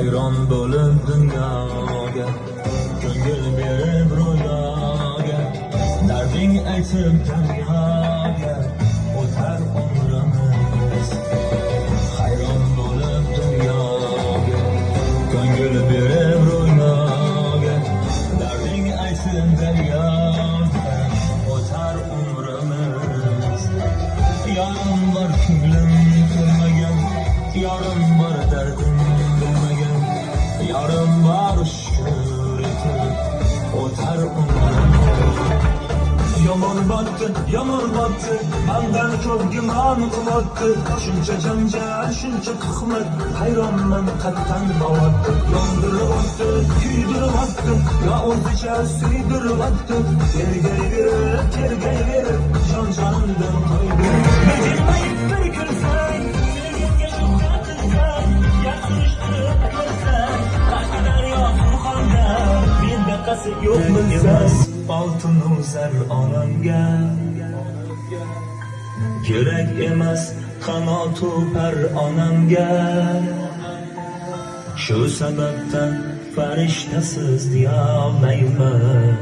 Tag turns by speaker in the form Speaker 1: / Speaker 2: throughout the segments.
Speaker 1: hayron bo'lib dunyoga, ko'ngil berib ro'yoga, darding aytib daryoga, o'tar umrimiz. Hayron bo'lib dunyoga, ko'ngil berib ro'yoga, darding aytib daryoga, o'tar umrimiz. Yarim bor ko'nglim ko'rmagan, yarim bor dardim bilmagan, yarim bor shukr etib o'tar umrimiz. Yomon botdi, mandan ko'p gumon qilotdi. Shuncha janjal, shuncha tuhmat, hayronman qattan botdi. Yondiribotdi, kuydiribotdi, yo o'zicha suydiribotdi. Tergayverib, jon-jonimdan qo'ydi. Jilmayib bir kursang, sevgimga shubha qilsang, yaxshilashtirib ko'rsang, Qashqadaryo Surxonda menda qasi yo'q bilsang. Oltinu zar onamga kerak emas, qanotu par onamga. Shu sababdan farishtasiz deyolmayman,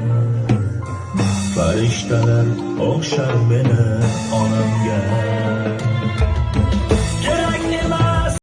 Speaker 1: farishtalar o'xshar meni onamga.